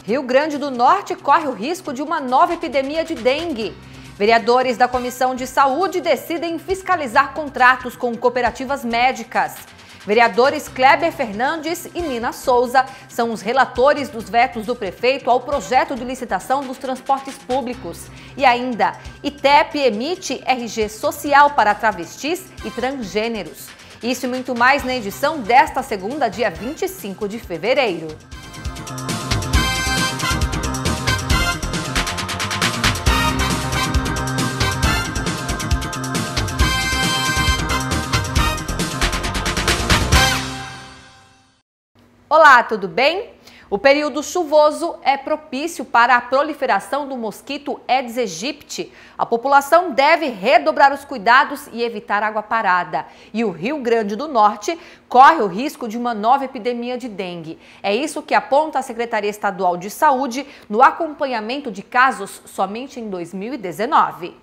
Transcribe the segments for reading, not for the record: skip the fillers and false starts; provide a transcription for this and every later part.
Rio Grande do Norte corre o risco de uma nova epidemia de dengue. Vereadores da Comissão de Saúde decidem fiscalizar contratos com cooperativas médicas. Vereadores Kleber Fernandes e Nina Souza são os relatores dos vetos do prefeito ao projeto de licitação dos transportes públicos. E ainda, ITEP emite RG social para travestis e transgêneros. Isso e muito mais na edição desta segunda, dia 25 de fevereiro. Olá, tudo bem? O período chuvoso é propício para a proliferação do mosquito Aedes aegypti. A população deve redobrar os cuidados e evitar água parada. E o Rio Grande do Norte corre o risco de uma nova epidemia de dengue. É isso que aponta a Secretaria Estadual de Saúde no acompanhamento de casos somente em 2019.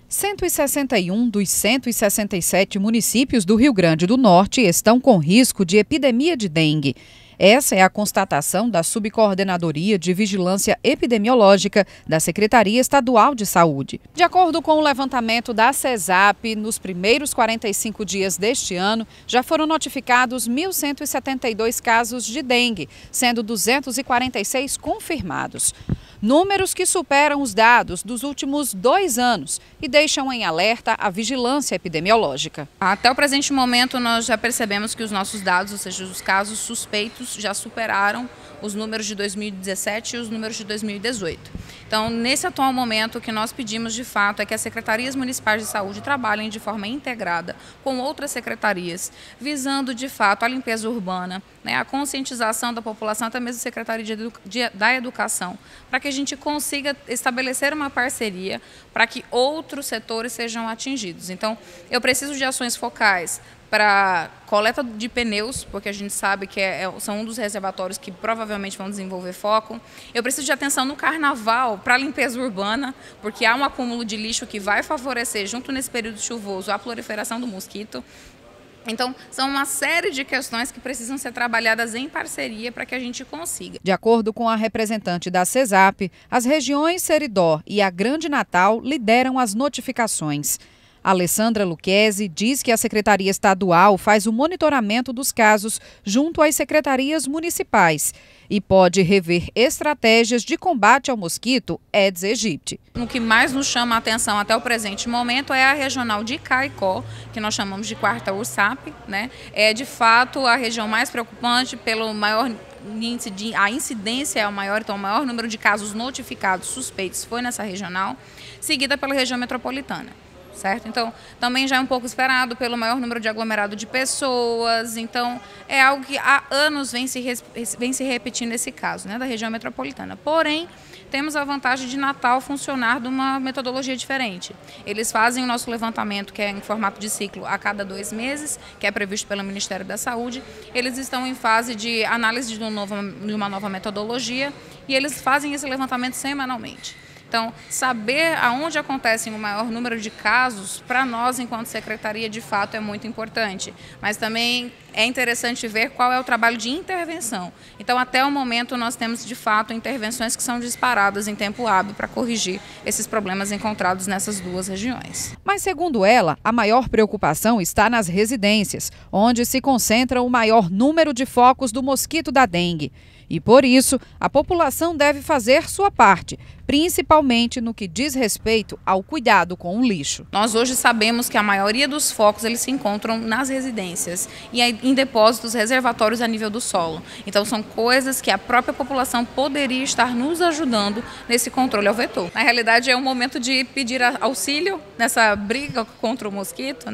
161 dos 167 municípios do Rio Grande do Norte estão com risco de epidemia de dengue. Essa é a constatação da Subcoordenadoria de Vigilância Epidemiológica da Secretaria Estadual de Saúde. De acordo com o levantamento da CESAP, nos primeiros 45 dias deste ano, já foram notificados 1.172 casos de dengue, sendo 246 confirmados. Números que superam os dados dos últimos 2 anos e deixam em alerta a vigilância epidemiológica. Até o presente momento, nós já percebemos que os nossos dados, ou seja, os casos suspeitos, já superaram os números de 2017 e os números de 2018. Então, nesse atual momento, o que nós pedimos de fato é que as secretarias municipais de saúde trabalhem de forma integrada com outras secretarias, visando de fato a limpeza urbana, a conscientização da população, até mesmo a Secretaria da Educação, para que a gente consiga estabelecer uma parceria para que outros setores sejam atingidos. Então, eu preciso de ações focais para coleta de pneus, porque a gente sabe que são um dos reservatórios que provavelmente vão desenvolver foco. Eu preciso de atenção no carnaval para a limpeza urbana, porque há um acúmulo de lixo que vai favorecer, junto nesse período chuvoso, a proliferação do mosquito. Então, são uma série de questões que precisam ser trabalhadas em parceria para que a gente consiga. De acordo com a representante da CESAP, as regiões Seridó e a Grande Natal lideram as notificações. Alessandra Lucchesi diz que a Secretaria Estadual faz o monitoramento dos casos junto às secretarias municipais e pode rever estratégias de combate ao mosquito Aedes aegypti. O que mais nos chama a atenção até o presente momento é a regional de Caicó, que nós chamamos de quarta URSAP, É de fato a região mais preocupante pelo maior índice a incidência é o maior, então o maior número de casos notificados suspeitos foi nessa regional, seguida pela região metropolitana. Certo? Então, também já é um pouco esperado pelo maior número de aglomerado de pessoas. Então, é algo que há anos vem se repetindo esse caso, da região metropolitana. Porém, temos a vantagem de Natal funcionar de uma metodologia diferente. Eles fazem o nosso levantamento, que é em formato de ciclo, a cada 2 meses, que é previsto pelo Ministério da Saúde. Eles estão em fase de análise de uma nova metodologia e eles fazem esse levantamento semanalmente. Então, saber aonde acontece o maior número de casos, para nós, enquanto secretaria, de fato, é muito importante. Mas também é interessante ver qual é o trabalho de intervenção. Então, até o momento, nós temos, de fato, intervenções que são disparadas em tempo hábil para corrigir esses problemas encontrados nessas 2 regiões. Mas, segundo ela, a maior preocupação está nas residências, onde se concentra o maior número de focos do mosquito da dengue. E, por isso, a população deve fazer sua parte, principalmente no que diz respeito ao cuidado com o lixo. Nós hoje sabemos que a maioria dos focos eles se encontram nas residências e em depósitos reservatórios a nível do solo. Então, são coisas que a própria população poderia estar nos ajudando nesse controle ao vetor. Na realidade, é um momento de pedir auxílio nessa briga contra o mosquito,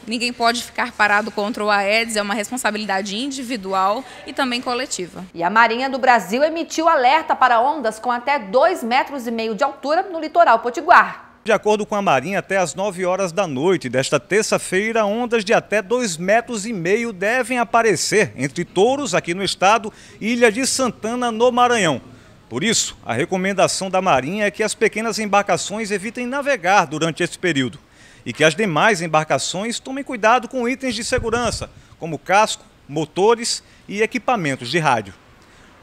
Ninguém pode ficar parado contra o Aedes, é uma responsabilidade individual e também coletiva. E a Marinha do Brasil emitiu alerta para ondas com até 2,5 metros de altura no litoral potiguar. De acordo com a Marinha, até às 9 horas da noite desta terça-feira, ondas de até 2,5 metros devem aparecer entre Touros, aqui no estado, e Ilha de Santana, no Maranhão. Por isso, a recomendação da Marinha é que as pequenas embarcações evitem navegar durante esse período e que as demais embarcações tomem cuidado com itens de segurança, como casco, motores e equipamentos de rádio.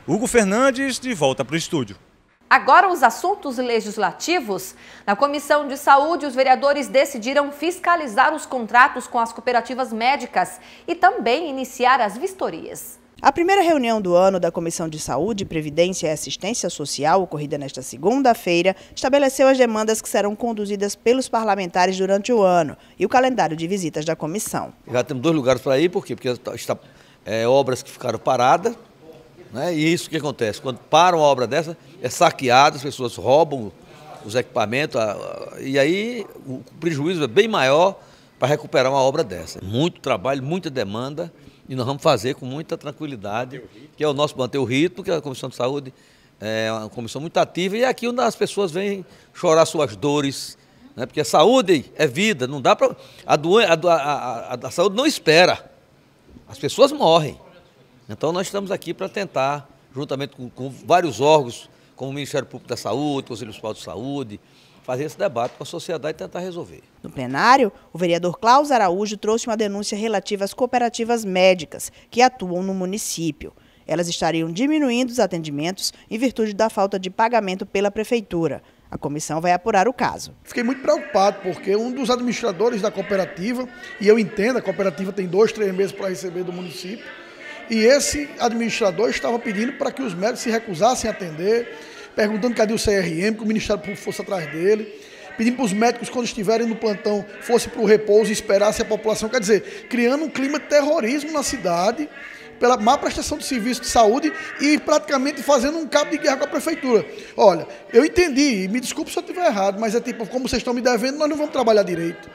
Hugo Fernandes, de volta para o estúdio. Agora os assuntos legislativos. Na Comissão de Saúde, os vereadores decidiram fiscalizar os contratos com as cooperativas médicas e também iniciar as vistorias. A primeira reunião do ano da Comissão de Saúde, Previdência e Assistência Social, ocorrida nesta segunda-feira, estabeleceu as demandas que serão conduzidas pelos parlamentares durante o ano e o calendário de visitas da comissão. Já temos 2 lugares para ir, por quê? Porque está obras que ficaram paradas, né? E isso que acontece, quando para uma obra dessa, é saqueado, as pessoas roubam os equipamentos, e aí o prejuízo é bem maior para recuperar uma obra dessa. Muito trabalho, muita demanda, e nós vamos fazer com muita tranquilidade, que é o nosso manter o ritmo, que a Comissão de Saúde é uma comissão muito ativa, e é aqui onde as pessoas vêm chorar suas dores, né? Porque a saúde é vida, não dá para... A saúde não espera, as pessoas morrem. Então nós estamos aqui para tentar, juntamente com vários órgãos, como o Ministério Público da Saúde, o Conselho Municipal de Saúde, fazer esse debate com a sociedade e tentar resolver. No plenário, o vereador Klaus Araújo trouxe uma denúncia relativa às cooperativas médicas que atuam no município. Elas estariam diminuindo os atendimentos em virtude da falta de pagamento pela prefeitura. A comissão vai apurar o caso. Fiquei muito preocupado porque um dos administradores da cooperativa, e eu entendo, a cooperativa tem 2, 3 meses para receber do município, e esse administrador estava pedindo para que os médicos se recusassem a atender, perguntando cadê o CRM, que o Ministério Público fosse atrás dele, pedindo para os médicos, quando estiverem no plantão, fossem para o repouso e esperassem a população. Quer dizer, criando um clima de terrorismo na cidade, pela má prestação de serviço de saúde e praticamente fazendo um cabo de guerra com a prefeitura. Olha, eu entendi, me desculpe se eu estiver errado, mas é tipo, como vocês estão me devendo, nós não vamos trabalhar direito.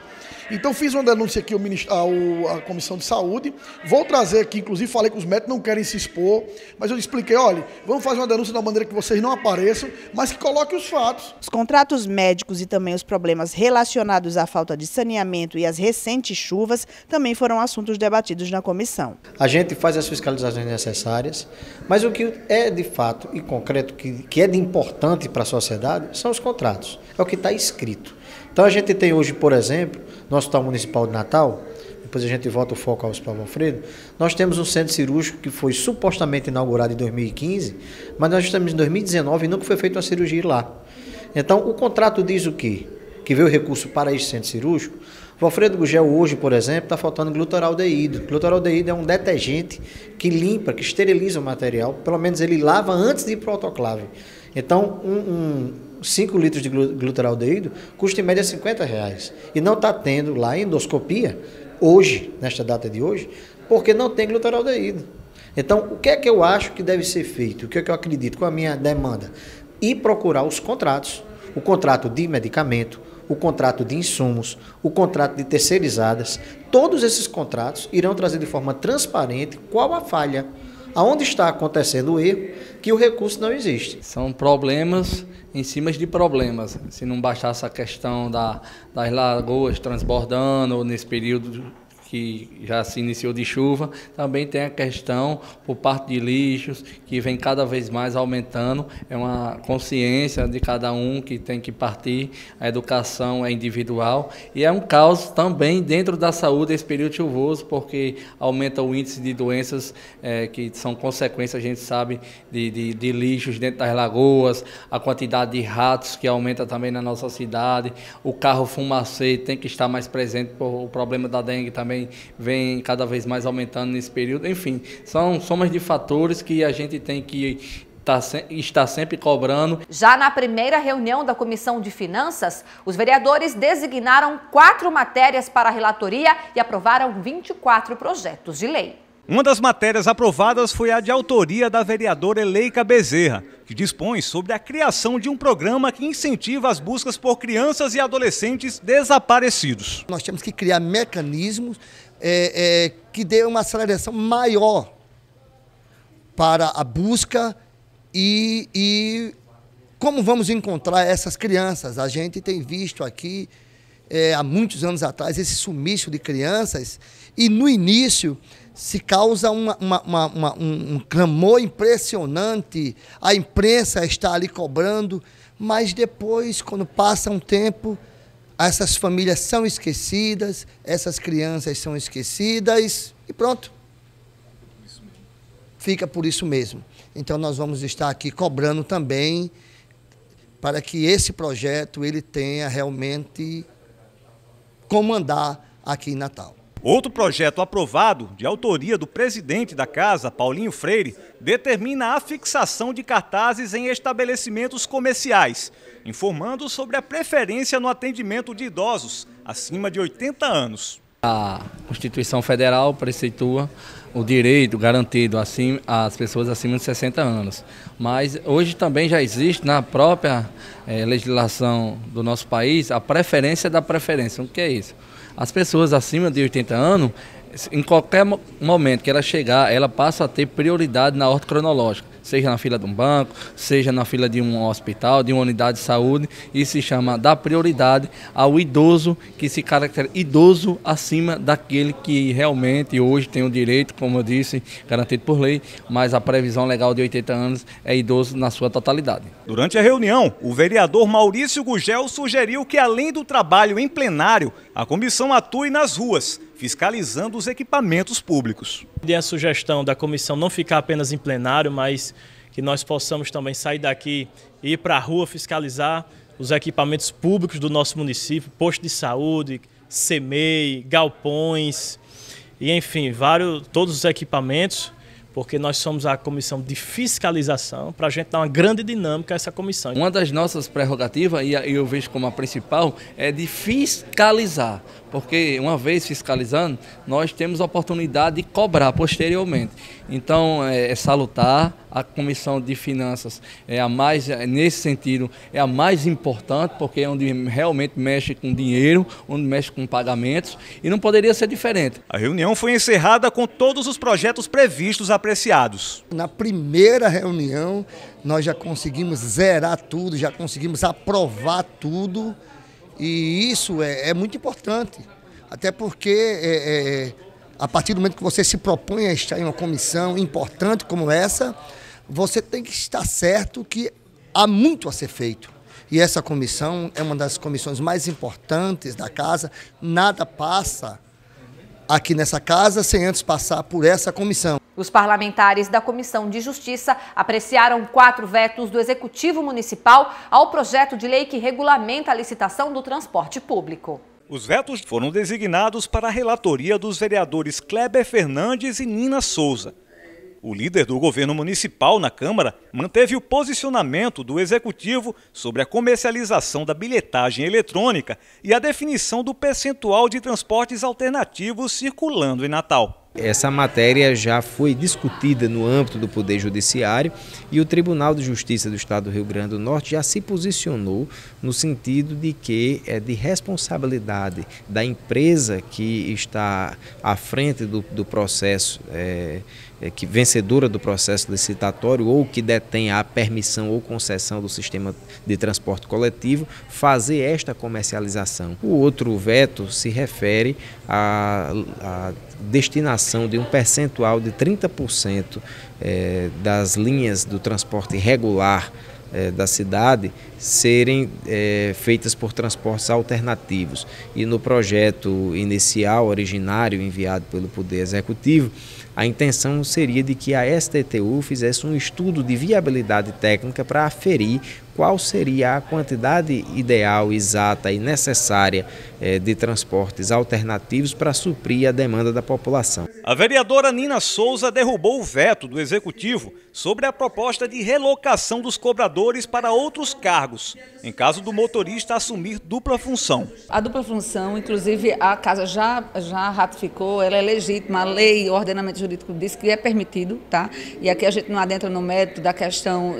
Então fiz uma denúncia aqui à Comissão de Saúde, vou trazer aqui, inclusive falei que os médicos não querem se expor, mas eu expliquei, olha, vamos fazer uma denúncia de uma maneira que vocês não apareçam, mas que coloquem os fatos. Os contratos médicos e também os problemas relacionados à falta de saneamento e às recentes chuvas também foram assuntos debatidos na comissão. A gente faz as fiscalizações necessárias, mas o que é de fato e concreto, que é de importante para a sociedade, são os contratos, é o que está escrito. Então a gente tem hoje, por exemplo, no Hospital Municipal de Natal, depois a gente volta o foco ao Hospital Valfredo, nós temos um centro cirúrgico que foi supostamente inaugurado em 2015, mas nós estamos em 2019 e nunca foi feita uma cirurgia lá. Então o contrato diz o quê? Que veio recurso para esse centro cirúrgico. Valfredo Gugel hoje, por exemplo, está faltando glutaraldeído. Glutaraldeído é um detergente que limpa, que esteriliza o material, pelo menos ele lava antes de ir para o autoclave. Então 5 litros de glutaraldeído custa em média R$50. E não está tendo lá endoscopia, hoje, nesta data de hoje, porque não tem glutaraldeído. Então, o que é que eu acho que deve ser feito? O que é que eu acredito com a minha demanda? Ir procurar os contratos, o contrato de medicamento, o contrato de insumos, o contrato de terceirizadas. Todos esses contratos irão trazer de forma transparente qual a falha, aonde está acontecendo o erro, que o recurso não existe. São problemas em cima de problemas. Se não bastasse a questão das lagoas transbordando nesse período que já se iniciou de chuva, também tem a questão por parte de lixos, que vem cada vez mais aumentando. É uma consciência de cada um que tem que partir, a educação é individual, e é um caos também dentro da saúde esse período chuvoso, porque aumenta o índice de doenças que são consequências, a gente sabe, de lixos dentro das lagoas, a quantidade de ratos que aumenta também na nossa cidade, o carro fumacê tem que estar mais presente, por o problema da dengue também vem cada vez mais aumentando nesse período. Enfim, são somas de fatores que a gente tem que estar sempre cobrando. Já na primeira reunião da Comissão de Finanças, os vereadores designaram 4 matérias para a relatoria e aprovaram 24 projetos de lei. Uma das matérias aprovadas foi a de autoria da vereadora Eleika Bezerra, que dispõe sobre a criação de um programa que incentiva as buscas por crianças e adolescentes desaparecidos. Nós temos que criar mecanismos que dê uma aceleração maior para a busca e como vamos encontrar essas crianças. A gente tem visto aqui, há muitos anos atrás, esse sumiço de crianças e no início se causa um clamor impressionante, a imprensa está ali cobrando, mas depois, quando passa um tempo, essas famílias são esquecidas, essas crianças são esquecidas e pronto. fica por isso mesmo. Então nós vamos estar aqui cobrando também para que esse projeto ele tenha realmente como andar aqui em Natal. Outro projeto aprovado, de autoria do presidente da casa, Paulinho Freire, determina a fixação de cartazes em estabelecimentos comerciais, informando sobre a preferência no atendimento de idosos acima de 80 anos. A Constituição Federal preceitua o direito garantido às pessoas acima de 60 anos. Mas hoje também já existe na própria legislação do nosso país a preferência da preferência. O que é isso? As pessoas acima de 80 anos, em qualquer momento que ela chegar, ela passa a ter prioridade na ordem cronológica, seja na fila de um banco, seja na fila de um hospital, de uma unidade de saúde. Isso se chama dar prioridade ao idoso, que se caracteriza idoso acima daquele que realmente hoje tem o direito, como eu disse, garantido por lei, mas a previsão legal de 80 anos é idoso na sua totalidade. Durante a reunião, o vereador Maurício Gugel sugeriu que, além do trabalho em plenário, a comissão atue nas ruas, fiscalizando os equipamentos públicos. A sugestão da comissão não ficar apenas em plenário, mas que nós possamos também sair daqui e ir para a rua fiscalizar os equipamentos públicos do nosso município, posto de saúde, CEMEI, galpões, e enfim, todos os equipamentos, porque nós somos a comissão de fiscalização, para a gente dar uma grande dinâmica a essa comissão. Uma das nossas prerrogativas, e eu vejo como a principal, é de fiscalizar, porque uma vez fiscalizando, nós temos a oportunidade de cobrar posteriormente. Então, é salutar, a Comissão de Finanças nesse sentido, é a mais importante, porque é onde realmente mexe com dinheiro, onde mexe com pagamentos, e não poderia ser diferente. A reunião foi encerrada com todos os projetos previstos apreciados. Na primeira reunião, nós já conseguimos zerar tudo, já conseguimos aprovar tudo, e isso é muito importante, até porque a partir do momento que você se propõe a estar em uma comissão importante como essa, você tem que estar certo que há muito a ser feito. E essa comissão é uma das comissões mais importantes da casa. Nada passa aqui nessa casa sem antes passar por essa comissão. Os parlamentares da Comissão de Justiça apreciaram 4 vetos do Executivo Municipal ao projeto de lei que regulamenta a licitação do transporte público. Os vetos foram designados para a relatoria dos vereadores Kleber Fernandes e Nina Souza. O líder do governo municipal na Câmara manteve o posicionamento do Executivo sobre a comercialização da bilhetagem eletrônica e a definição do percentual de transportes alternativos circulando em Natal. Essa matéria já foi discutida no âmbito do Poder Judiciário e o Tribunal de Justiça do Estado do Rio Grande do Norte já se posicionou no sentido de que é de responsabilidade da empresa que está à frente do processo, que vencedora do processo licitatório ou que detém a permissão ou concessão do sistema de transporte coletivo, fazer esta comercialização. O outro veto se refere à destinação de um percentual de 30% das linhas do transporte regular da cidade serem feitas por transportes alternativos. E no projeto inicial, originário, enviado pelo Poder Executivo, a intenção seria de que a STTU fizesse um estudo de viabilidade técnica para aferir qual seria a quantidade ideal, exata e necessária de transportes alternativos para suprir a demanda da população. A vereadora Nina Souza derrubou o veto do Executivo sobre a proposta de relocação dos cobradores para outros cargos, em caso do motorista assumir dupla função. A dupla função, inclusive, a Casa já ratificou, ela é legítima, a lei e o ordenamento jurídico diz que é permitido, tá? E aqui a gente não adentra no mérito da questão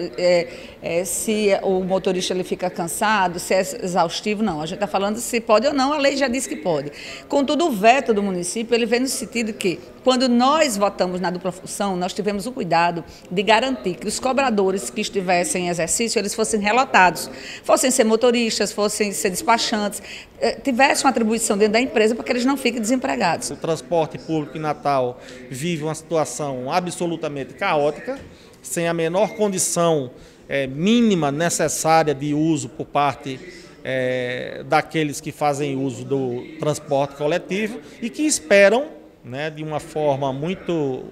se o motorista ele fica cansado, se é exaustivo, não. A gente está falando se pode ou não, a lei já diz que pode. Contudo, o veto do município, ele vem no sentido que, quando nós votamos na dupla função, nós tivemos o cuidado de garantir que os cobradores que estivessem em exercício, eles fossem relotados, fossem ser motoristas, fossem ser despachantes, tivessem uma atribuição dentro da empresa para que eles não fiquem desempregados. O transporte público em Natal vive uma situação absolutamente caótica, sem a menor condição mínima necessária de uso por parte daqueles que fazem uso do transporte coletivo e que esperam, né, de uma forma muito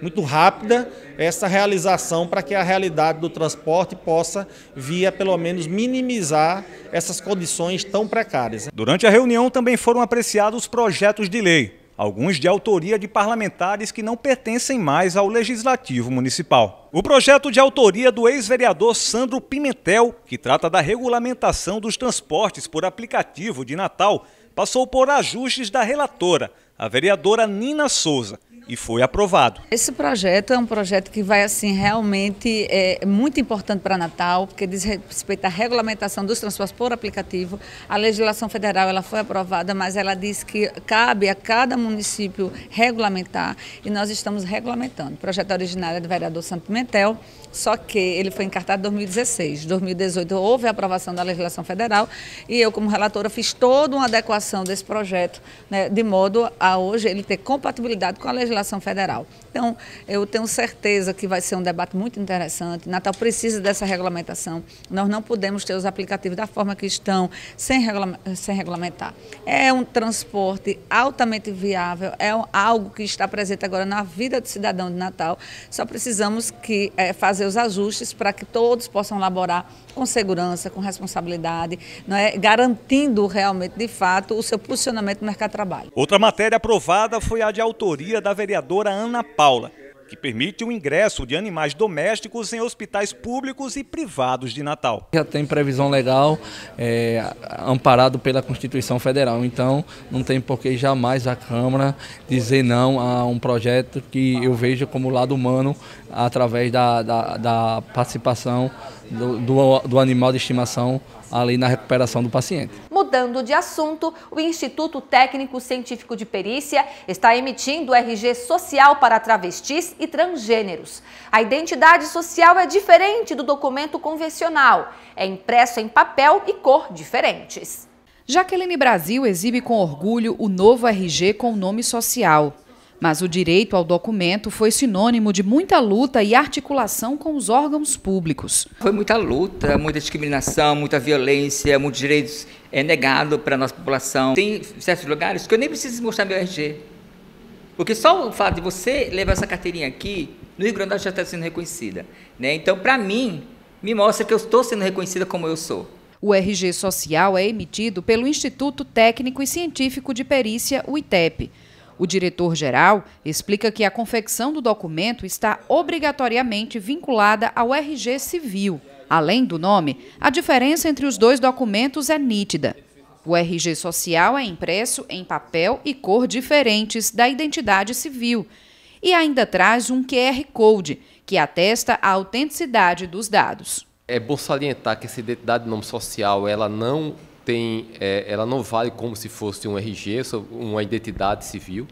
muito rápida essa realização para que a realidade do transporte possa vir a, pelo menos, minimizar essas condições tão precárias. Durante a reunião também foram apreciados projetos de lei, alguns de autoria de parlamentares que não pertencem mais ao Legislativo Municipal. O projeto de autoria do ex-vereador Sandro Pimentel, que trata da regulamentação dos transportes por aplicativo de Natal, passou por ajustes da relatora, a vereadora Nina Souza, e foi aprovado. Esse projeto é um projeto que vai, assim, realmente muito importante para Natal, porque diz respeito à regulamentação dos transportes por aplicativo. A legislação federal ela foi aprovada, mas ela diz que cabe a cada município regulamentar, e nós estamos regulamentando. O projeto originário é do vereador Sandro Pimentel, só que ele foi encartado em 2016. Em 2018 houve a aprovação da legislação federal e eu, como relatora, fiz toda uma adequação desse projeto, né, de modo a hoje ele ter compatibilidade com a legislação federal. Então, eu tenho certeza que vai ser um debate muito interessante. Natal precisa dessa regulamentação. Nós não podemos ter os aplicativos da forma que estão, sem regulamentar. É um transporte altamente viável, é algo que está presente agora na vida do cidadão de Natal. Só precisamos fazer os ajustes para que todos possam laborar com segurança, com responsabilidade, não é? Garantindo realmente, de fato, o seu posicionamento no mercado de trabalho. Outra matéria aprovada foi a de autoria da vereadora Ana Paula, que permite o ingresso de animais domésticos em hospitais públicos e privados de Natal. Já tem previsão legal, amparado pela Constituição Federal, então não tem por que jamais a Câmara dizer não a um projeto que eu vejo como lado humano através da participação do animal de estimação ali na recuperação do paciente. Mudando de assunto, o Instituto Técnico Científico de Perícia está emitindo o RG social para travestis e transgêneros. A identidade social é diferente do documento convencional, é impresso em papel e cor diferentes. Jaqueline Brasil exibe com orgulho o novo RG com nome social. Mas o direito ao documento foi sinônimo de muita luta e articulação com os órgãos públicos. Foi muita luta, muita discriminação, muita violência, muitos direitos negados para a nossa população. Tem certos lugares que eu nem preciso mostrar meu RG. Porque só o fato de você levar essa carteirinha aqui, no Rio Grande do Norte já está sendo reconhecida, né? Então, para mim, me mostra que eu estou sendo reconhecida como eu sou. O RG social é emitido pelo Instituto Técnico e Científico de Perícia, o ITEP. O diretor-geral explica que a confecção do documento está obrigatoriamente vinculada ao RG civil. Além do nome, a diferença entre os dois documentos é nítida. O RG social é impresso em papel e cor diferentes da identidade civil e ainda traz um QR Code, que atesta a autenticidade dos dados. É bom salientar que essa identidade de nome social ela não vale como se fosse um RG, uma identidade civil,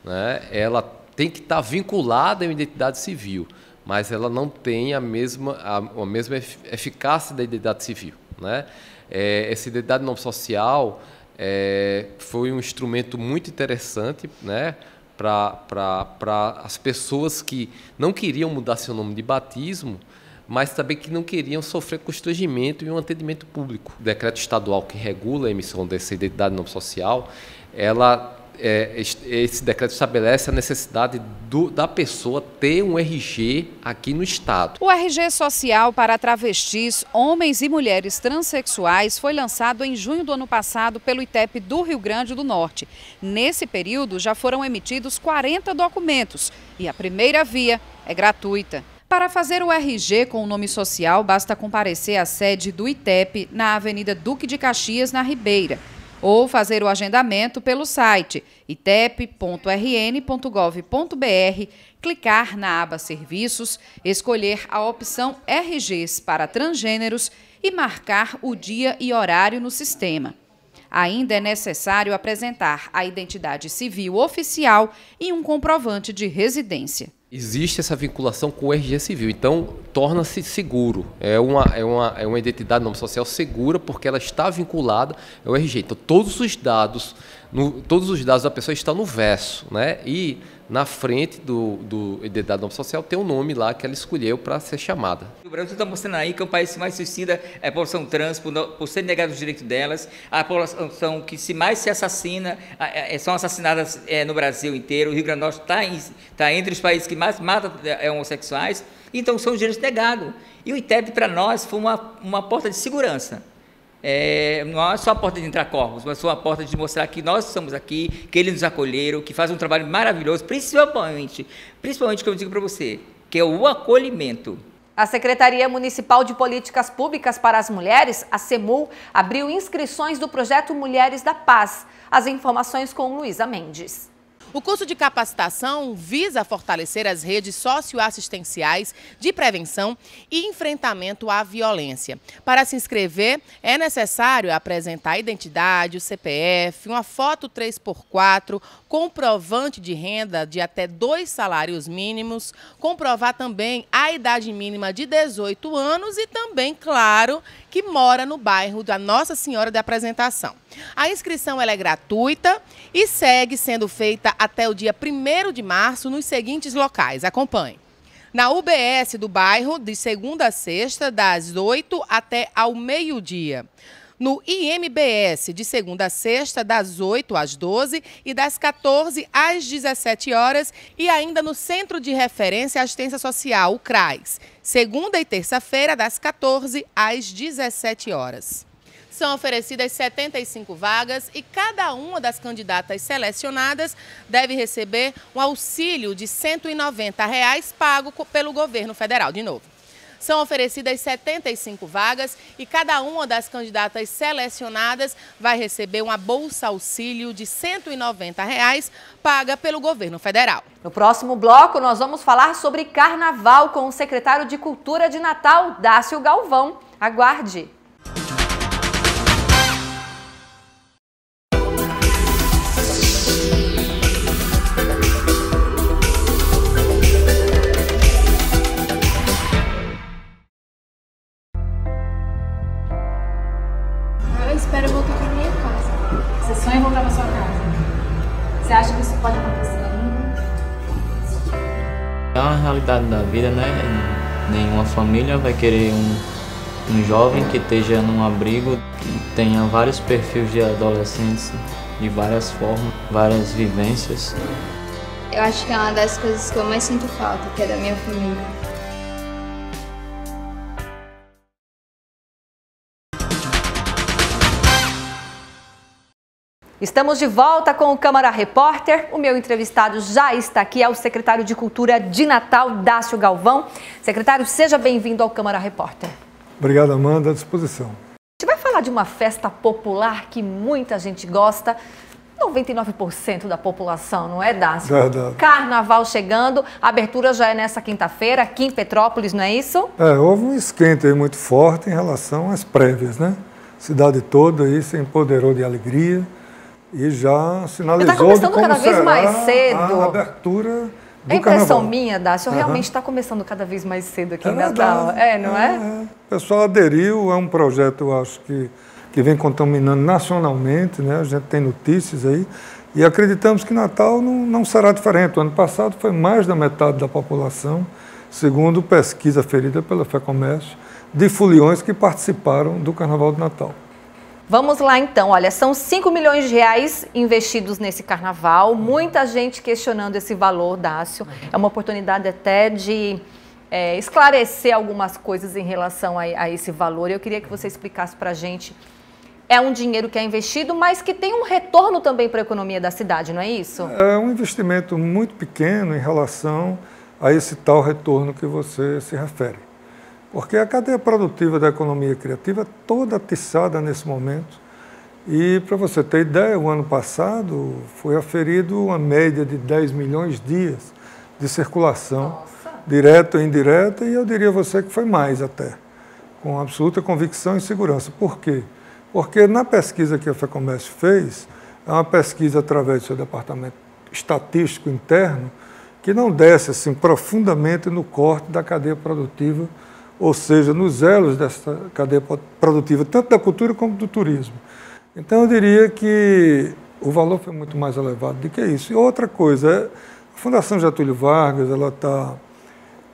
né? Ela tem que estar vinculada à identidade civil, mas ela não tem a mesma eficácia da identidade civil, né? Essa identidade de nome social foi um instrumento muito interessante, né, para as pessoas que não queriam mudar seu nome de batismo, mas também que não queriam sofrer constrangimento e um atendimento público. O decreto estadual que regula a emissão dessa identidade de nome social, esse decreto estabelece a necessidade da pessoa ter um RG aqui no Estado. O RG social para travestis, homens e mulheres transexuais foi lançado em junho do ano passado pelo ITEP do Rio Grande do Norte. Nesse período já foram emitidos 40 documentos e a primeira via é gratuita. Para fazer o RG com o nome social, basta comparecer à sede do ITEP na Avenida Duque de Caxias, na Ribeira, ou fazer o agendamento pelo site itep.rn.gov.br, clicar na aba Serviços, escolher a opção RGs para transgêneros e marcar o dia e horário no sistema. Ainda é necessário apresentar a identidade civil oficial e um comprovante de residência. Existe essa vinculação com o RG civil, então torna-se seguro. É uma identidade nome social segura porque ela está vinculada ao RG. Então todos os dados todos os dados da pessoa estão no verso, né? E na frente do identidade nome social tem um nome lá que ela escolheu para ser chamada. O Brasil está mostrando aí que é o país que mais suicida é a população trans, por ser negado os direitos delas, a população que mais se assassina, são assassinadas no Brasil inteiro. O Rio Grande do Norte está entre os países que mais matam homossexuais, então são os direitos negados. E o ITED para nós foi uma porta de segurança. Não é só a porta de entrar corpos, mas foi uma porta de mostrar que nós estamos aqui, que eles nos acolheram, que fazem um trabalho maravilhoso, principalmente que eu digo para você, que é o acolhimento. A Secretaria Municipal de Políticas Públicas para as Mulheres, a SEMUL, abriu inscrições do projeto Mulheres da Paz. As informações com Luísa Mendes. O curso de capacitação visa fortalecer as redes socioassistenciais de prevenção e enfrentamento à violência. Para se inscrever, é necessário apresentar a identidade, o CPF, uma foto 3x4, comprovante de renda de até 2 salários mínimos, comprovar também a idade mínima de 18 anos e também, claro, que mora no bairro da Nossa Senhora da Apresentação. A inscrição ela é gratuita e segue sendo feita até o dia 1º de março nos seguintes locais. Acompanhe. Na UBS do bairro, de segunda a sexta, das 8 até ao meio-dia. No IMBS, de segunda a sexta, das 8 às 12 e das 14 às 17 horas. E ainda no Centro de Referência à Assistência Social, o CRAS, segunda e terça-feira, das 14 às 17 horas. São oferecidas 75 vagas e cada uma das candidatas selecionadas deve receber um auxílio de R$ 190 pago pelo governo federal. De novo. São oferecidas 75 vagas e cada uma das candidatas selecionadas vai receber uma bolsa auxílio de R$ 190 paga pelo governo federal. No próximo bloco, nós vamos falar sobre carnaval com o secretário de Cultura de Natal, Dácio Galvão. Aguarde! Espero voltar para minha casa. Você sonha em voltar para sua casa? Você acha que isso pode acontecer ainda? É uma realidade da vida, né? Nenhuma família vai querer um jovem que esteja num abrigo, que tenha vários perfis de adolescentes, de várias formas, várias vivências. Eu acho que é uma das coisas que eu mais sinto falta, que é da minha família. Estamos de volta com o Câmara Repórter. O meu entrevistado já está aqui, é o secretário de Cultura de Natal, Dácio Galvão. Secretário, seja bem-vindo ao Câmara Repórter. Obrigado, Amanda, à disposição. A gente vai falar de uma festa popular que muita gente gosta, 99% da população, não é, Dácio? Verdade. Carnaval chegando, a abertura já é nessa quinta-feira, aqui em Petrópolis, não é isso? Houve um esquenta aí muito forte em relação às prévias, né? A cidade toda aí se empoderou de alegria. E já sinalizou está começando cada vez mais cedo. A abertura do É impressão carnaval. minha, Dácio, realmente está começando cada vez mais cedo aqui em Natal. Não é? O pessoal aderiu a um projeto, eu acho que vem contaminando nacionalmente, né? A gente tem notícias aí. E acreditamos que Natal não será diferente. O ano passado foi mais da metade da população, segundo pesquisa ferida pela FEComércio, de foliões que participaram do Carnaval de Natal. Vamos lá então, olha, são 5 milhões de reais investidos nesse carnaval, muita gente questionando esse valor, Dácio. É uma oportunidade até de esclarecer algumas coisas em relação a esse valor. Eu queria que você explicasse para a gente. É um dinheiro que é investido, mas que tem um retorno também para a economia da cidade, não é isso? É um investimento muito pequeno em relação a esse tal retorno que você se refere. Porque a cadeia produtiva da economia criativa é toda atiçada nesse momento. E, para você ter ideia, o ano passado foi aferido uma média de 10 milhões de dias de circulação, direta e indireta, e eu diria a você que foi mais até, com absoluta convicção e segurança. Por quê? Porque na pesquisa que a FEComércio fez, é uma pesquisa através do seu departamento estatístico interno, que não desce assim, profundamente no corte da cadeia produtiva, ou seja, nos elos dessa cadeia produtiva, tanto da cultura como do turismo. Então, eu diria que o valor foi muito mais elevado do que isso. E outra coisa, a Fundação Getúlio Vargas, ela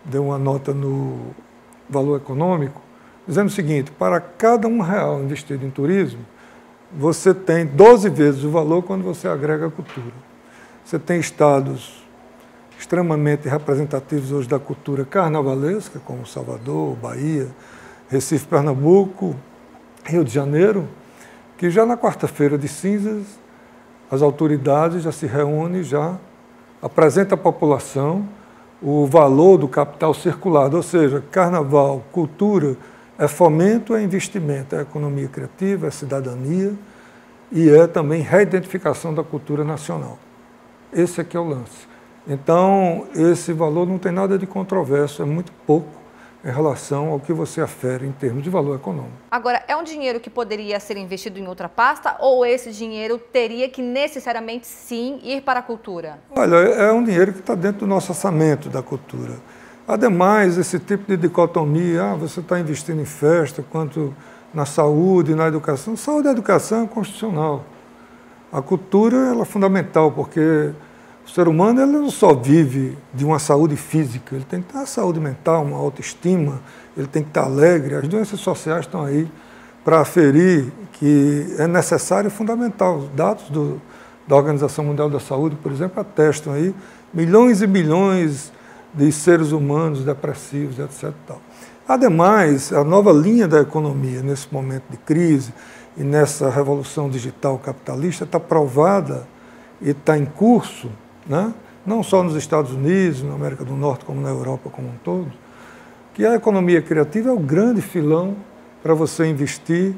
deu uma nota no Valor Econômico, dizendo o seguinte: para cada R$1 investido em turismo, você tem 12 vezes o valor quando você agrega a cultura. Você tem estados extremamente representativos hoje da cultura carnavalesca, como Salvador, Bahia, Recife, Pernambuco, Rio de Janeiro, que já na quarta-feira de cinzas, as autoridades já se reúnem, já apresentam à população o valor do capital circulado, ou seja, carnaval, cultura, é fomento, é investimento, é economia criativa, é cidadania e é também reidentificação da cultura nacional. Esse aqui é o lance. Então, esse valor não tem nada de controverso, é muito pouco em relação ao que você afere em termos de valor econômico. Agora, é um dinheiro que poderia ser investido em outra pasta ou esse dinheiro teria que necessariamente, sim, ir para a cultura? Olha, é um dinheiro que está dentro do nosso orçamento da cultura. Ademais, esse tipo de dicotomia, você está investindo em festa, quanto na saúde, na educação. Saúde e educação é constitucional. A cultura ela é fundamental, porque o ser humano ele não só vive de uma saúde física, ele tem que ter uma saúde mental, uma autoestima, ele tem que estar alegre. As doenças sociais estão aí para aferir que é necessário e fundamental. Os dados da Organização Mundial da Saúde, por exemplo, atestam aí milhões e milhões de seres humanos depressivos, etc. Ademais, a nova linha da economia, nesse momento de crise e nessa revolução digital capitalista, está provada e está em curso, né? Não só nos Estados Unidos, na América do Norte, como na Europa como um todo, que a economia criativa é o grande filão para você investir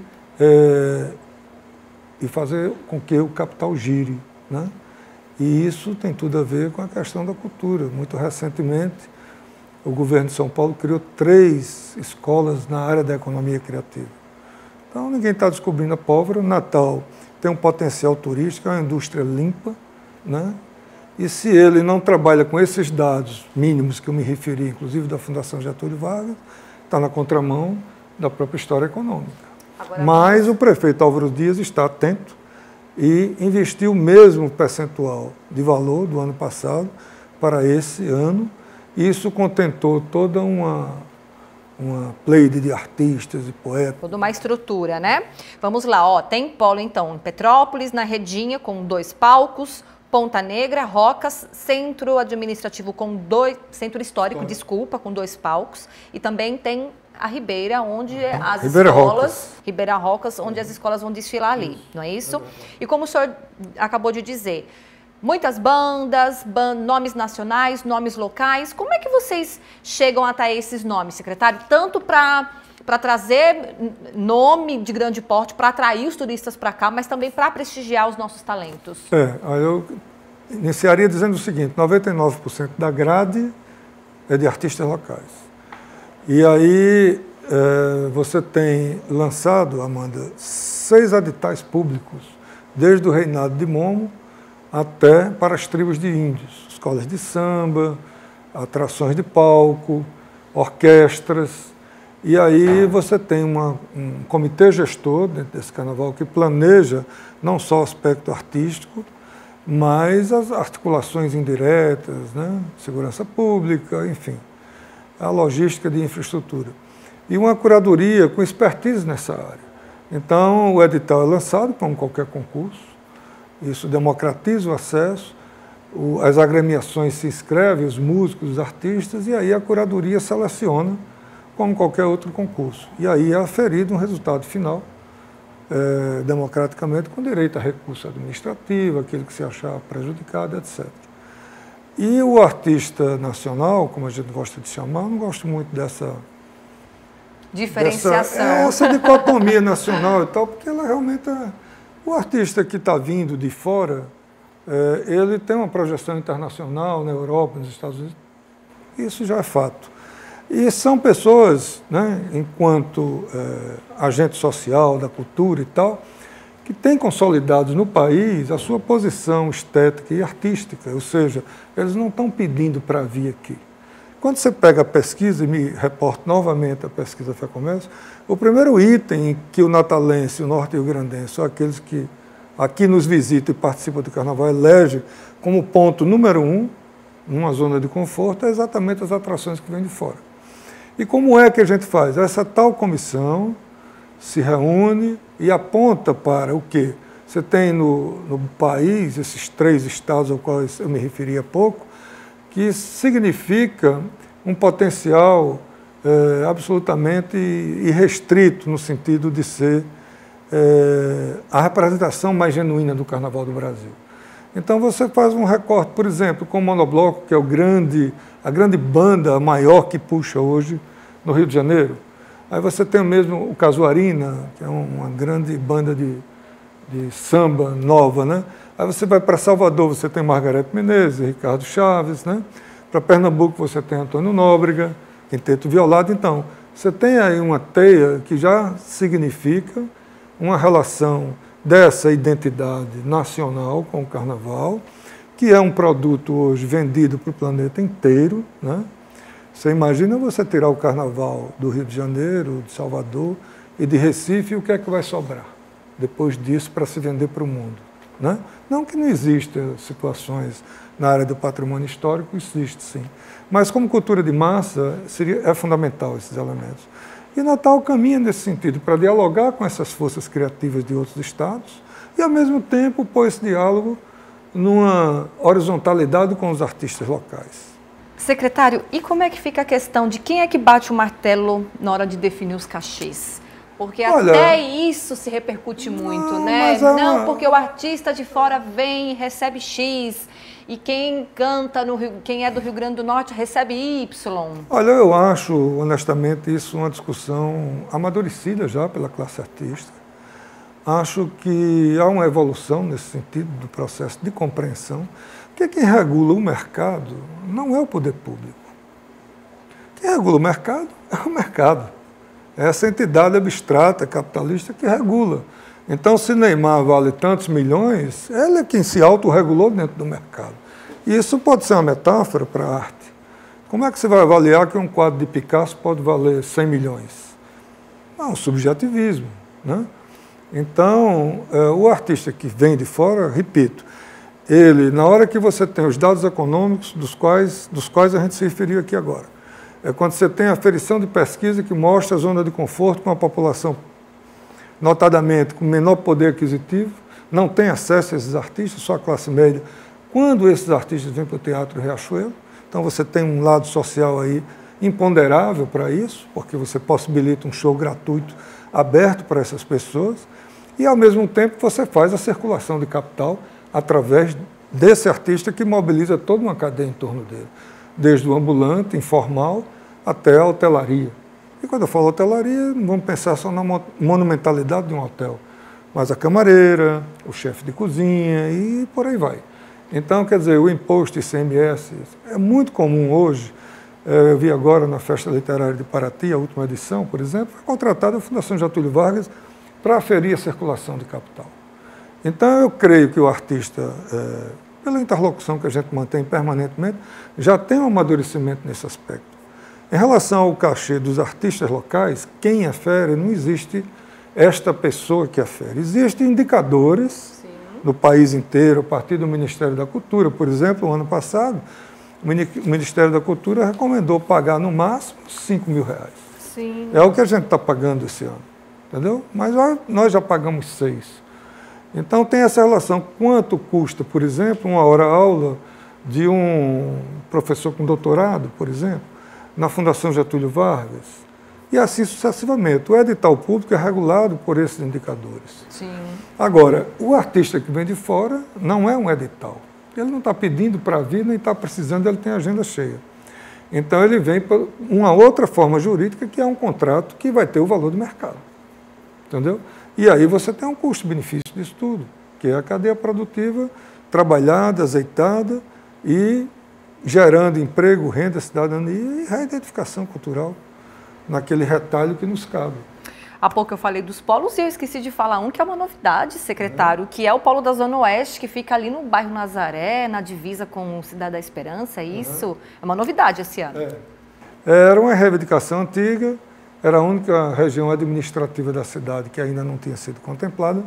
e fazer com que o capital gire, né? E isso tem tudo a ver com a questão da cultura. Muito recentemente, o governo de São Paulo criou 3 escolas na área da economia criativa. Então, ninguém está descobrindo a pólvora. O Natal tem um potencial turístico, é uma indústria limpa, né? E se ele não trabalha com esses dados mínimos que eu me referi, inclusive da Fundação Getúlio Vargas, está na contramão da própria história econômica. Mas o prefeito Álvaro Dias está atento e investiu o mesmo percentual de valor do ano passado para esse ano. Isso contentou toda uma pleide de artistas e poetas. Toda uma estrutura, né? Vamos lá, ó, tem polo então em Petrópolis, na Redinha, com 2 palcos, Ponta Negra, Rocas, centro administrativo centro histórico, desculpa, com 2 palcos, e também tem a Ribeira, onde as escolas, Ribeira Rocas, onde as escolas vão desfilar ali, não é isso? E como o senhor acabou de dizer, muitas bandas, nomes nacionais, nomes locais, como é que vocês chegam até esses nomes, secretário? Tanto para trazer nome de grande porte, para atrair os turistas para cá, mas também para prestigiar os nossos talentos. Eu iniciaria dizendo o seguinte: 99% da grade é de artistas locais. E aí você tem lançado, Amanda, 6 editais públicos, desde o reinado de Momo até para as tribos de índios, escolas de samba, atrações de palco, orquestras. E aí você tem um comitê gestor dentro desse carnaval que planeja não só o aspecto artístico, mas as articulações indiretas, né? Segurança pública, enfim, a logística de infraestrutura. E uma curadoria com expertise nessa área. Então, o edital é lançado como qualquer concurso, isso democratiza o acesso, as agremiações se inscrevem, os músicos, os artistas, e aí a curadoria seleciona como qualquer outro concurso. E aí é aferido um resultado final, democraticamente, com direito a recurso administrativo, aquele que se achar prejudicado, etc. E o artista nacional, como a gente gosta de chamar, eu não gosto muito dessa diferenciação. Essa dicotomia nacional e tal, porque ela realmente o artista que está vindo de fora, ele tem uma projeção internacional na Europa, nos Estados Unidos, isso já é fato. E são pessoas, né, enquanto agente social da cultura e tal, que têm consolidado no país a sua posição estética e artística, ou seja, eles não estão pedindo para vir aqui. Quando você pega a pesquisa, e me reporto novamente a pesquisa FEComércio, o primeiro item que o natalense e o norte-riograndense são aqueles que aqui nos visita e participa do Carnaval, elege como ponto número 1, numa zona de conforto, é exatamente as atrações que vêm de fora. E como é que a gente faz? Essa tal comissão se reúne e aponta para o quê? Você tem no país, esses 3 estados aos quais eu me referi há pouco, que significa um potencial absolutamente irrestrito, no sentido de ser a representação mais genuína do Carnaval do Brasil. Então você faz um recorte, por exemplo, com o Monobloco, que é a grande banda maior que puxa hoje no Rio de Janeiro. Aí você tem mesmo o Casuarina, que é uma grande banda de samba nova, né? Aí você vai para Salvador, você tem Margareth Menezes, Ricardo Chaves, né? Para Pernambuco você tem Antônio Nóbrega, Quinteto Violado. Então, você tem aí uma teia que já significa uma relação dessa identidade nacional com o Carnaval, que é um produto hoje vendido para o planeta inteiro, né? Você imagina você tirar o Carnaval do Rio de Janeiro, de Salvador e de Recife, e o que é que vai sobrar depois disso para se vender para o mundo, né? Não que não existam situações na área do patrimônio histórico, existe sim. Mas como cultura de massa, é fundamental esses elementos. E Natal caminha nesse sentido, para dialogar com essas forças criativas de outros estados e, ao mesmo tempo, pôr esse diálogo numa horizontalidade com os artistas locais. Secretário, e como é que fica a questão de quem é que bate o martelo na hora de definir os cachês? Porque até isso se repercute muito, né? Não, porque o artista de fora vem e recebe X, e quem canta, quem é do Rio Grande do Norte recebe Y. Olha, eu acho, honestamente, isso uma discussão amadurecida já pela classe artística. Acho que há uma evolução nesse sentido do processo de compreensão, porque quem regula o mercado não é o poder público. Quem regula o mercado é o mercado. É essa entidade abstrata, capitalista, que regula. Então, se Neymar vale tantos milhões, ele é quem se autorregulou dentro do mercado. E isso pode ser uma metáfora para a arte. Como é que você vai avaliar que um quadro de Picasso pode valer 100 milhões? É um subjetivismo, né? Então, o artista que vem de fora, repito, ele, na hora que você tem os dados econômicos dos quais a gente se referiu aqui agora, é quando você tem a aferição de pesquisa que mostra a zona de conforto com a população, notadamente com menor poder aquisitivo, não tem acesso a esses artistas, só a classe média. Quando esses artistas vêm para o Teatro Riachuelo, então você tem um lado social aí imponderável para isso, porque você possibilita um show gratuito aberto para essas pessoas, e ao mesmo tempo você faz a circulação de capital através desse artista que mobiliza toda uma cadeia em torno dele, desde o ambulante, informal, até a hotelaria. E quando eu falo hotelaria, não vamos pensar só na monumentalidade de um hotel, mas a camareira, o chefe de cozinha e por aí vai. Então, quer dizer, o imposto ICMS é muito comum hoje. Eu vi agora na Festa Literária de Paraty, a última edição, por exemplo, foi contratada a Fundação Getúlio Vargas para aferir a circulação de capital. Então, eu creio que o artista, pela interlocução que a gente mantém permanentemente, já tem um amadurecimento nesse aspecto. Em relação ao cachê dos artistas locais, quem afere, não existe esta pessoa que afere. Existem indicadores no país inteiro, a partir do Ministério da Cultura. Por exemplo, no ano passado, o Ministério da Cultura recomendou pagar no máximo R$5 mil. Sim. É o que a gente está pagando esse ano, entendeu? Mas nós já pagamos 6. Então tem essa relação. Quanto custa, por exemplo, uma hora-aula de um professor com doutorado, por exemplo, na Fundação Getúlio Vargas? E assim sucessivamente. O edital público é regulado por esses indicadores. Sim. Agora, o artista que vem de fora não é um edital. Ele não está pedindo para vir, nem está precisando, ele tem agenda cheia. Então ele vem por uma outra forma jurídica, que é um contrato que vai ter o valor do mercado. Entendeu? E aí você tem um custo-benefício disso tudo, que é a cadeia produtiva trabalhada, azeitada e gerando emprego, renda, cidadania e reidentificação cultural naquele retalho que nos cabe. Há pouco eu falei dos polos e eu esqueci de falar um que é uma novidade, secretário, que é o polo da Zona Oeste, que fica ali no bairro Nazaré, na divisa com o Cidade da Esperança, é isso? É uma novidade esse ano. Era uma reivindicação antiga, era a única região administrativa da cidade que ainda não tinha sido contemplada,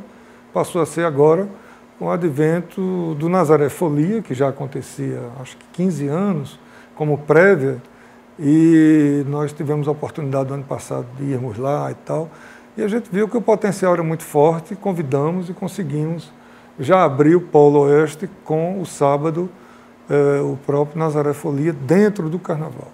passou a ser agora com o advento do Nazaré Folia, que já acontecia, acho que 15 anos, como prévia, e nós tivemos a oportunidade no ano passado de irmos lá e tal, e a gente viu que o potencial era muito forte, convidamos e conseguimos já abrir o Polo Oeste com o sábado, o próprio Nazaré Folia, dentro do Carnaval.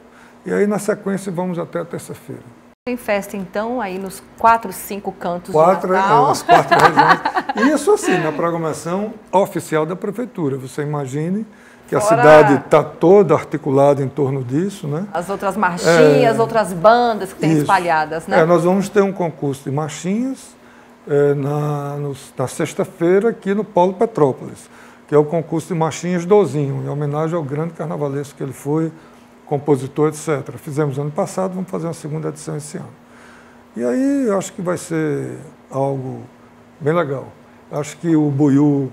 E aí, na sequência, vamos até a terça-feira. Tem festa, então, aí nos 4, 5 cantos do Natal. As 4 regiões. Isso assim, na programação oficial da Prefeitura. Você imagine que a cidade está toda articulada em torno disso, né? As outras marchinhas, outras bandas que tem espalhadas, né? Nós vamos ter um concurso de marchinhas na sexta-feira aqui no Polo Petrópolis, que é o concurso de marchinhas Dozinho, em homenagem ao grande carnavalesco que ele foi, compositor, etc. Fizemos ano passado, vamos fazer uma segunda edição esse ano. E aí eu acho que vai ser algo bem legal. Acho que o Buiú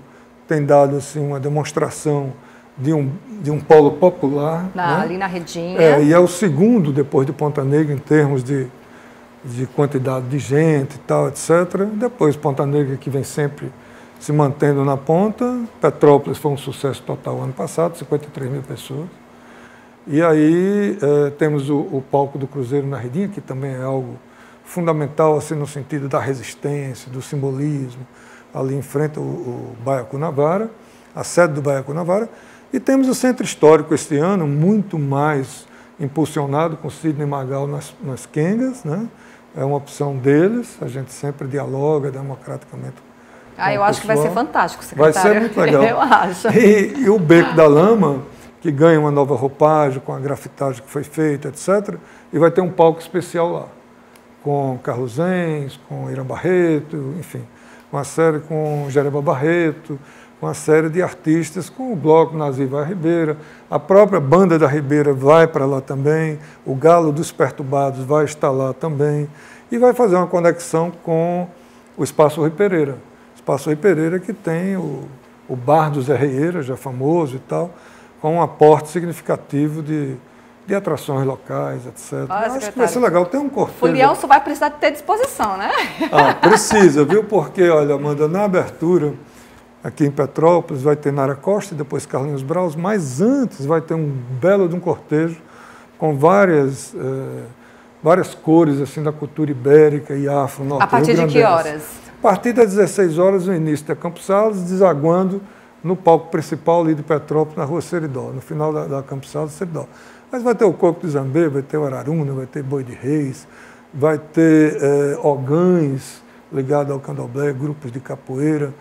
tem dado assim, uma demonstração de um polo popular. Né? Ali na Redinha. E é o segundo, depois de Ponta Negra, em termos de quantidade de gente e tal, etc. Depois Ponta Negra, que vem sempre se mantendo na ponta. Petrópolis foi um sucesso total ano passado, 53 mil pessoas. E aí temos o palco do Cruzeiro na Redinha, que também é algo fundamental, assim, no sentido da resistência, do simbolismo. Ali em frente o Baiacunavara, a sede do Baiacunavara. E temos o Centro Histórico este ano, muito mais impulsionado com Sidney Magal nas quengas, né? É uma opção deles, a gente sempre dialoga democraticamente. Eu acho que vai ser fantástico, secretário. Vai ser muito legal. Eu acho. E o Beco da Lama, que ganha uma nova roupagem, com a grafitagem que foi feita, etc. E vai ter um palco especial lá, com Carlos Zenz, com Irã Barreto, enfim, uma série com Jereba Barreto, uma série de artistas, com o Bloco Naziva Ribeira, a própria Banda da Ribeira vai para lá também, o Galo dos Perturbados vai estar lá também, e vai fazer uma conexão com o Espaço Rui Pereira. Espaço Rui Pereira que tem o Bar do Zé Reieira, já famoso e tal, com um aporte significativo de atrações locais, etc. Acho que vai ser legal. Tem um cortejo. Folião só vai precisar ter disposição, né? Precisa, viu? Porque, olha, Amanda, na abertura, aqui em Petrópolis, vai ter Nara Costa, depois Carlinhos Braus, mas antes vai ter um belo de um cortejo com várias cores assim, da cultura ibérica e afro-norte. A partir de que horas? A partir das 16 horas, o início da Campos Salles, desaguando no palco principal ali de Petrópolis, na Rua Seridó, no final da Campos Salles, Seridó. Mas vai ter o Coco de Zambê, vai ter o Araruna, vai ter Boi de Reis, vai ter ogães ligados ao candomblé, grupos de capoeira.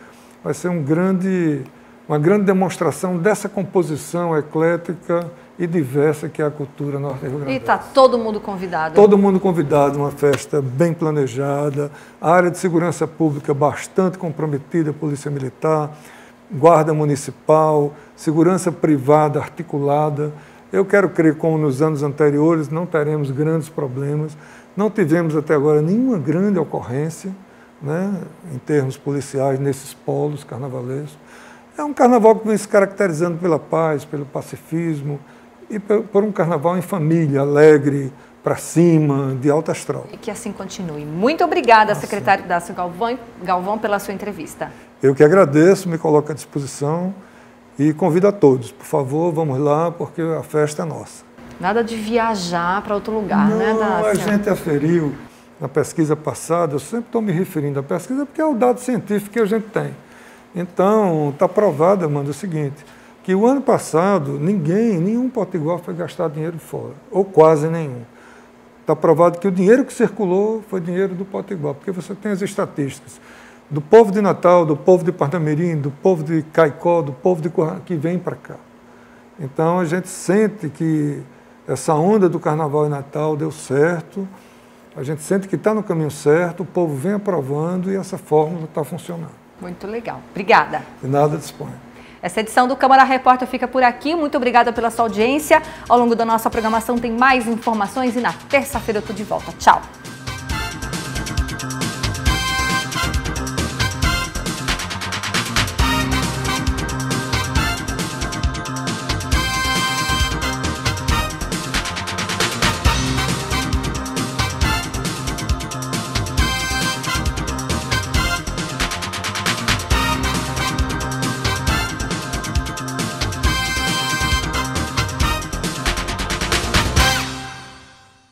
Vai ser uma grande demonstração dessa composição eclética e diversa que é a cultura norte-rio-grandense. E está todo mundo convidado. Todo mundo convidado, uma festa bem planejada, a área de segurança pública bastante comprometida, Polícia Militar, Guarda Municipal, segurança privada articulada. Eu quero crer que, como nos anos anteriores, não teremos grandes problemas, não tivemos até agora nenhuma grande ocorrência, né, em termos policiais, nesses polos carnavalescos. É um carnaval que vem se caracterizando pela paz, pelo pacifismo e por um carnaval em família, alegre, para cima, de alto astral. E que assim continue. Muito obrigada, secretário Dácio Galvão, pela sua entrevista. Eu que agradeço, me coloco à disposição e convido a todos. Por favor, vamos lá, porque a festa é nossa. Nada de viajar para outro lugar, né, Dácio? A gente aferiu na pesquisa passada, eu sempre estou me referindo à pesquisa porque é o dado científico que a gente tem. Então, está provado, Amanda, o seguinte, que o ano passado nenhum potiguar foi gastar dinheiro fora, ou quase nenhum. Está provado que o dinheiro que circulou foi dinheiro do potiguar, porque você tem as estatísticas do povo de Natal, do povo de Parnamirim, do povo de Caicó, do povo de Currá, que vem para cá. Então, a gente sente que essa onda do Carnaval e Natal deu certo, a gente sente que está no caminho certo, o povo vem aprovando e essa fórmula está funcionando. Muito legal. Obrigada. De nada, disponha. Essa edição do Câmara Repórter fica por aqui. Muito obrigada pela sua audiência. Ao longo da nossa programação tem mais informações e na terça-feira eu estou de volta. Tchau.